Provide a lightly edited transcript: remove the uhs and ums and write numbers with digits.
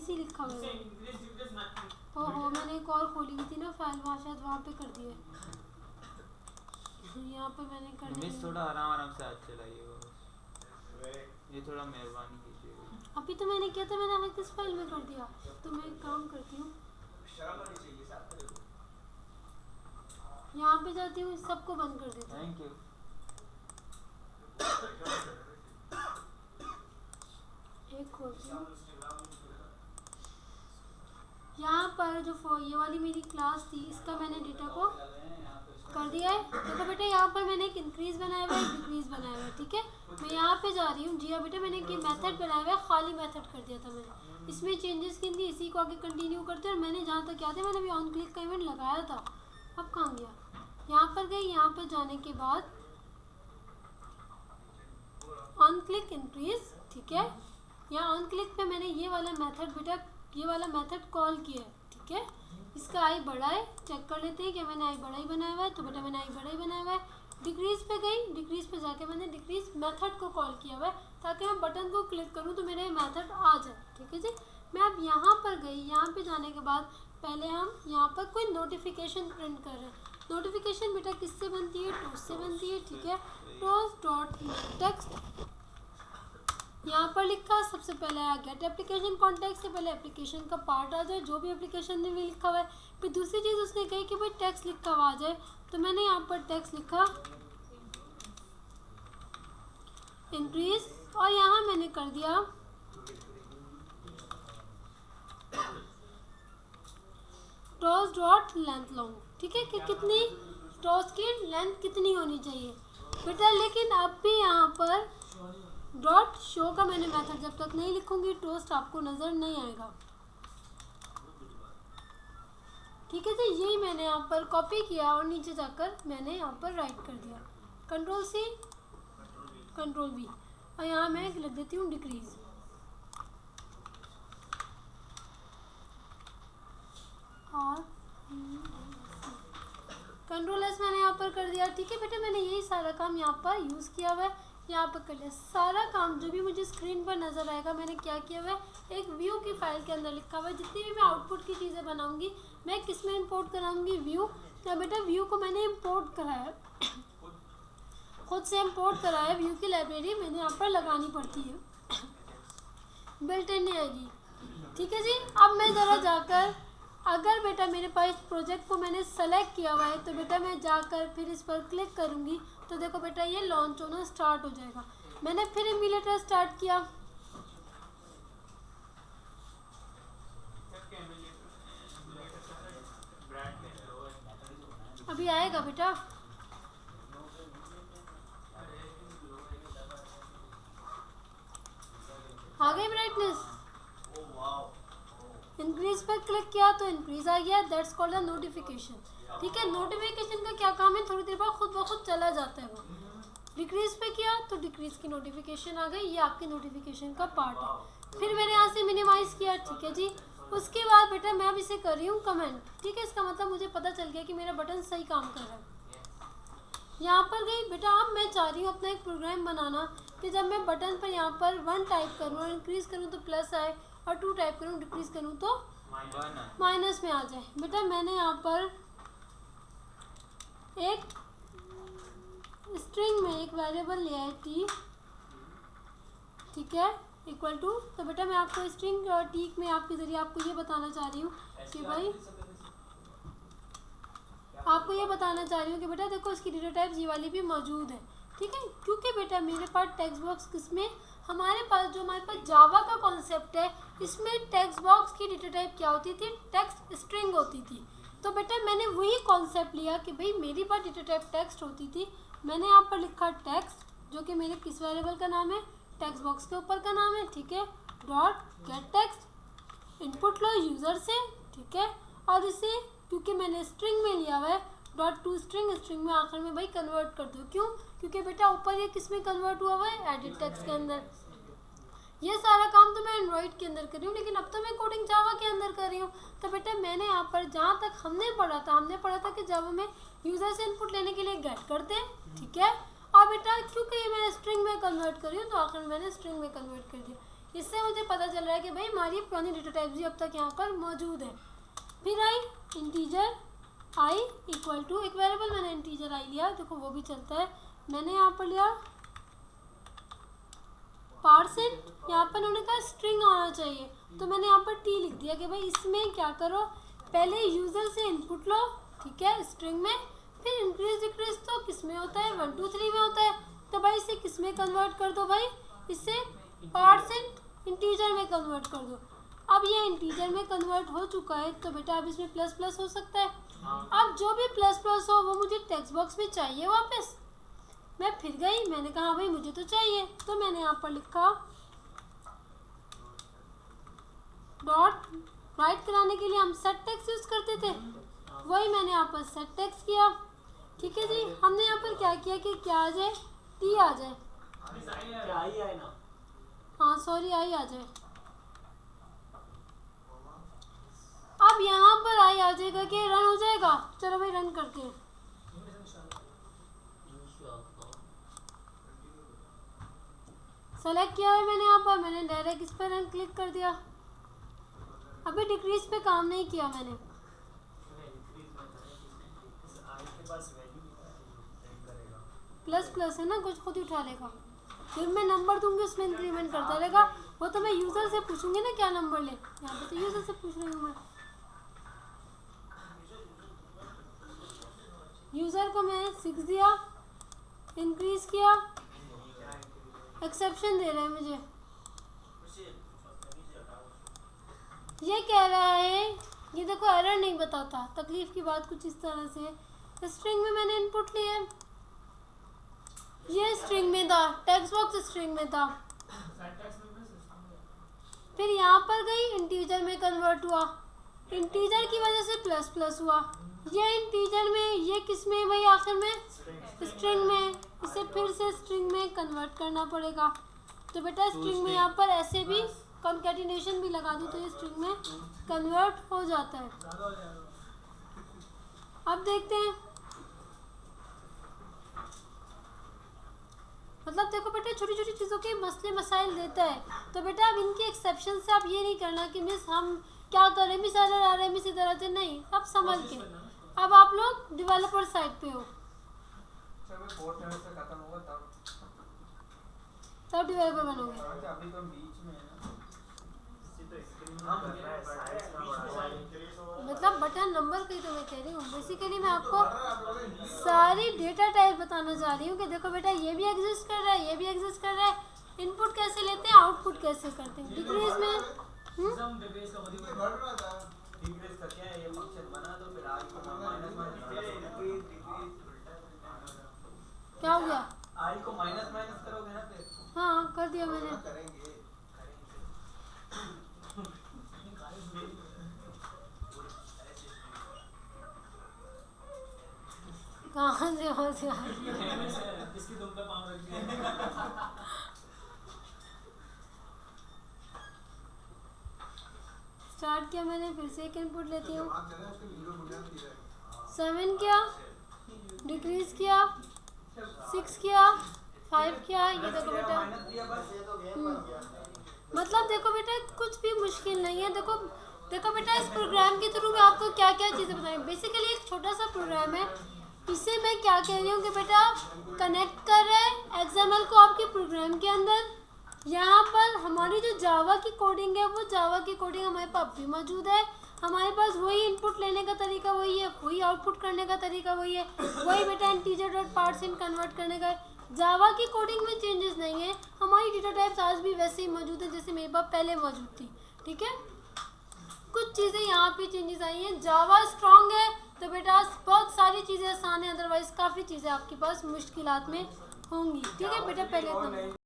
ABC लिखा हुआ है। ओहो, मैंने एक और खोली हुई थी ना फाइल, वहाँ शायद वहाँ पे कर दिया। यहाँ पे मैंने कर दिया। मिस थोड़ा आराम से हाथ चलाइएगा, ये थोड़ा मेहरबानी कीजिएगा। अभी तो मैंने किया था, मैंने हमें किस फाइल में कर दिया। तो मैं एक काम करती हूँ, यहाँ पे जाती हूँ, सबको बंद कर देती हूँ। Thank you. एक खोलती हूँ। यहाँ पर जो ये वाली मेरी क्लास थी, इसका मैंने डेटा को कर दिया है। देखो बेटा, यहाँ पर मैंने एक इंक्रीज बनाया हुआ है, एक डिक्रीज बनाया हुआ है। ठीक है, मैं यहाँ पे जा रही हूँ। जी हाँ बेटा, मैंने एक मेथड बनाया हुआ है, खाली मेथड कर दिया था मैंने। इसमें चेंजेस की थी, इसी को आगे कंटिन्यू करते हैं। और मैंने जहाँ तक याद है, मैंने अभी ऑन क्लिक का इवेंट लगाया था। अब कहाँ गया? यहाँ पर गई। यहाँ पर जाने के बाद ऑन क्लिक इंक्रीज। ठीक है, यहाँ ऑन क्लिक पे मैंने ये वाला मेथड बेटा, ये वाला मेथड कॉल किया है। ठीक है, इसका आई बड़ा है, चेक कर लेते हैं कि मैंने आई बड़ा ही बनाया हुआ है। तो बेटा मैंने आई बड़ा ही बनाया हुआ है। डिक्रीज पे गई, डिक्रीज पे जाके मैंने डिक्रीज मेथड को कॉल किया हुआ है, ताकि मैं बटन को क्लिक करूँ तो मेरे मेथड आ जाए। ठीक है जी, मैं अब यहाँ पर गई। यहाँ पे जाने के बाद पहले हम यहाँ पर कोई नोटिफिकेशन प्रिंट कर रहे हैं। नोटिफिकेशन बेटा किससे बनती है? टोस्ट से बनती है। ठीक है, टोस्ट डॉट टेक्स्ट यहाँ पर लिखा, सबसे पहले आ गेट एप्लीकेशन कॉन्टेक्स्ट से पहले एप्लीकेशन का पार्ट आ जाए, जो भी एप्लीकेशन में लिखा हुआ है। फिर दूसरी चीज़ उसने कही कि भाई टेक्स्ट लिखा हुआ आ जाए, तो मैंने यहाँ पर टेक्स्ट लिखा इंक्रीज, और यहाँ मैंने कर दिया टॉस डॉट लेंथ लॉन्ग। ठीक है, कि कितनी टॉस की लेंथ कितनी होनी चाहिए बेटा। लेकिन अब भी यहाँ पर डॉट शो का मैंने मेथड जब तक नहीं लिखूंगी, टोस्ट आपको नज़र नहीं आएगा। ठीक है जी, यही मैंने यहाँ पर कॉपी किया और नीचे जाकर मैंने यहाँ पर राइट कर दिया, कंट्रोल C कंट्रोल V, और यहाँ मैं लिख देती हूँ डिक्रीज। और कंट्रोल S मैंने यहाँ पर कर दिया। ठीक है बेटा, मैंने यही सारा काम यहाँ पर यूज़ किया हुआ है, यहाँ पर कर लिया। सारा काम जो भी मुझे स्क्रीन पर नज़र आएगा, मैंने क्या किया हुआ है, एक व्यू की फाइल के अंदर लिखा हुआ है। जितनी भी मैं आउटपुट की चीज़ें बनाऊंगी, मैं किस में इंपोर्ट कराऊंगी? व्यू। क्या बेटा, व्यू को मैंने इंपोर्ट कराया है, खुद से इंपोर्ट कराया है। व्यू की लाइब्रेरी मैंने यहाँ पर लगानी पड़ती है, बिल्ट इन नहीं आएगी। ठीक है जी, अब मैं ज़रा जाकर, अगर बेटा मेरे पास प्रोजेक्ट को मैंने सेलेक्ट किया हुआ है, तो बेटा मैं जाकर फिर इस पर क्लिक करूँगी, तो देखो बेटा ये लॉन्च होना स्टार्ट हो जाएगा। मैंने फिर इम्यूलेटर स्टार्ट किया, अभी आएगा बेटा। आ गई ब्राइटनेस। इंक्रीज पर क्लिक किया तो इंक्रीज आ गया, दैट्स कॉल्ड अ नोटिफिकेशन। ठीक है, नोटिफिकेशन का क्या काम है, थोड़ी देर बाद खुद ब खुद चला जाता है वो। डिक्रीज पे किया तो डिक्रीज की नोटिफिकेशन आ गई, ये आपके नोटिफिकेशन का पार्ट है। फिर मैंने यहाँ से मिनिमाइज किया। ठीक है जी, उसके बाद बेटा मैं अब इसे कर रही हूँ कमेंट। ठीक है, इसका मतलब मुझे पता चल गया कि मेरा बटन सही काम कर रहा है। यहाँ पर गई बेटा, अब मैं चाह रही हूँ अपना एक प्रोग्राम बनाना कि जब मैं बटन पर यहाँ पर 1 टाइप करूँ और इंक्रीज करूँ तो प्लस आए, और 2 टाइप करूँ डिक्रीज करूँ तो माइनस में आ जाए। बेटा मैंने यहाँ पर एक स्ट्रिंग में एक वेरिएबल लिया है t। ठीक है, इक्वल टू, तो बेटा मैं आपको स्ट्रिंग t में आपके जरिए आपको ये बताना चाह रही हूँ कि भाई, आपको ये बताना चाह रही हूँ कि बेटा देखो इसकी डेटा टाइप ये वाली भी मौजूद है। ठीक है, क्योंकि बेटा मेरे पास टेक्स्ट बॉक्स किसमें, हमारे पास जावा का कॉन्सेप्ट है, इसमें टेक्स्ट बॉक्स की डेटा टाइप क्या होती थी, टेक्स्ट स्ट्रिंग होती थी। तो बेटा मैंने वही कॉन्सेप्ट लिया कि भाई मेरी पास डेटा टाइप टेक्स्ट होती थी, मैंने यहाँ पर लिखा टेक्स्ट, जो कि मेरे किस वेरिएबल का नाम है, टेक्स्ट बॉक्स के ऊपर का नाम है। ठीक है, dot gate text, input low user से। ठीक है, और इसे क्योंकि मैंने स्ट्रिंग में लिया हुआ है, डॉट टू स्ट्रिंग, स्ट्रिंग में आखिर में भाई कन्वर्ट कर दो। क्यों? क्योंकि बेटा ऊपर ये किस में कन्वर्ट हुआ हुआ है, एडिट टेक्स्ट के अंदर। ये सारा काम तो मैं एंड्रॉइड के अंदर कर रही हूँ, लेकिन अब तो मैं कोडिंग जावा के अंदर कर रही हूँ। तो बेटा मैंने यहाँ पर जहाँ तक हमने पढ़ा था कि जावा में यूज़र से इनपुट लेने के लिए गेट करते हैं। ठीक है, और बेटा क्योंकि मैं स्ट्रिंग में कन्वर्ट कर रही हूँ, तो आखिर मैंने स्ट्रिंग में कन्वर्ट कर दिया। इससे मुझे पता चल रहा है कि भाई हमारी पुरानी डेटा टाइप भी अब तक यहाँ पर मौजूद है। फिर आई इंटीजर आई इक्वल टू, एक वेरिएबल मैंने इंटीजर आई लिया, देखो वो भी चलता है। मैंने यहाँ पर लिया पार्सेंट, यहाँ पर उन्होंने कहा स्ट्रिंग आना चाहिए, तो मैंने यहाँ पर टी लिख दिया कि भाई इसमें क्या करो, पहले यूज़र से इनपुट लो, ठीक है, स्ट्रिंग में, फिर इंक्रीज डिक्रीज तो किस में होता है, 1 2 3 में होता है, तो भाई इसे किस में कन्वर्ट कर दो, भाई इसे पार्सेंट इंटीजर में कन्वर्ट कर दो। अब ये इंटीजर में कन्वर्ट हो चुका है, तो बेटा अब इसमें प्लस प्लस हो सकता है। अब जो भी प्लस प्लस हो वो मुझे टेक्स्ट बॉक्स में चाहिए वापस। मैं फिर गई, मैंने कहा भाई मुझे तो चाहिए, तो मैंने यहाँ पर लिखा डॉट राइट कराने के लिए हम सेट टेक्स्ट यूज करते थे, वही मैंने यहाँ पर सेट टेक्स्ट किया, ठीक है जी। हमने यहाँ पर क्या किया कि क्या आ जाए, टी आ जाए, हाँ सॉरी आई आ जाए। अब यहाँ पर आई आ जाएगा कि रन हो जाएगा, चलो भाई रन करते हैं। सेलेक्ट किया है मैंने यहाँ पर, मैंने डायरेक्ट इस पर रन क्लिक कर दिया। अभी डिक्रीज पे काम नहीं किया मैंने, प्लस प्लस है ना, कुछ खुद ही उठा लेगा, फिर मैं नंबर दूंगी उसमें इंक्रीमेंट करता रहेगा। वो तो मैं यूज़र से पूछूंगी ना क्या नंबर ले, यहाँ पे तो यूज़र से पूछ रही हूँ मैं। यूज़र को मैंने 6 दिया, इंक्रीज किया, एक्सेप्शन दे रहा है मुझे, ये कह रहा है, ये देखो एरर नहीं बताता। तकलीफ की बात कुछ इस तरह से, स्ट्रिंग में मैंने इनपुट लिया, ये स्ट्रिंग में था, टेक्स्ट बॉक्स स्ट्रिंग में था, फिर यहाँ पर गई इंटीजर में कन्वर्ट हुआ, इंटीजर की वजह से प्लस प्लस हुआ, ये इंटीजर में, ये किस में भाई आखिर में स्ट्रिंग में, इसे फिर से स्ट्रिंग में कन्वर्ट करना पड़ेगा। तो बेटा स्ट्रिंग में यहाँ पर ऐसे भी कॉन्कैटिनेशन भी लगा दूँ तो ये स्ट्रिंग में कन्वर्ट हो जाता है। अब देखते हैं, मतलब देखो बेटा छोटी छोटी चीज़ों के मसले मसाइल देता है, तो बेटा अब इनके एक्सेप्शन से आप ये नहीं करना कि मिस हम क्या करें, मिस एरर आ रहे हैं, मिस इधर आते, नहीं, अब संभल के। अब आप लोग डेवलपर साइड पे हो, तब डेवलपर बनोगे। मतलब बटन नंबर की तो मैं कह रही हूँ, बेसिकली मैं आपको सारी डेटा टाइप बताना चाह रही हूँ कि देखो बेटा ये भी एग्जिस्ट कर रहा है, ये भी एग्जिस्ट कर रहा है, इनपुट कैसे लेते हैं, आउटपुट कैसे करते हैं। डिक्रीज में क्या हो गया, आई को माइनस माइनस करोगे ना फिर, हाँ कर दिया मैंने। कहाँ से किसकी तुम पे पाँव रख दिया। स्टार्ट किया मैंने, फिर से एक इनपुट लेती हूँ, 7 किया, डिक्रीज किया, 6 किया, 5 किया, ये देखो बेटा। मतलब देखो बेटा कुछ भी मुश्किल नहीं है। देखो देखो बेटा इस प्रोग्राम के थ्रू मैं आपको क्या क्या चीज़ें बताई। बेसिकली एक छोटा सा प्रोग्राम है, इससे मैं क्या कह रही हूँ कि बेटा कनेक्ट कर रहा है XML को आपके प्रोग्राम के अंदर। यहाँ पर हमारी जो जावा की कोडिंग है, वो जावा की कोडिंग हमारे पास भी मौजूद है। हमारे पास वही इनपुट लेने का तरीका वही है, वही आउटपुट करने का तरीका वही है, वही बेटा इंटीजर डॉट पार्सेंट कन्वर्ट करने का है। जावा की कोडिंग में चेंजेस नहीं है, हमारी डेटा टाइप्स आज भी वैसे ही मौजूद है जैसे मेरे पास पहले मौजूद थी। ठीक है, कुछ चीज़ें यहाँ पे चेंजेस आई हैं। जावा स्ट्रॉन्ग है तो बेटा बहुत सारी चीज़ें आसान है, अदरवाइज काफ़ी चीज़ें आपके पास मुश्किलात में होंगी। ठीक है बेटा, पहले तो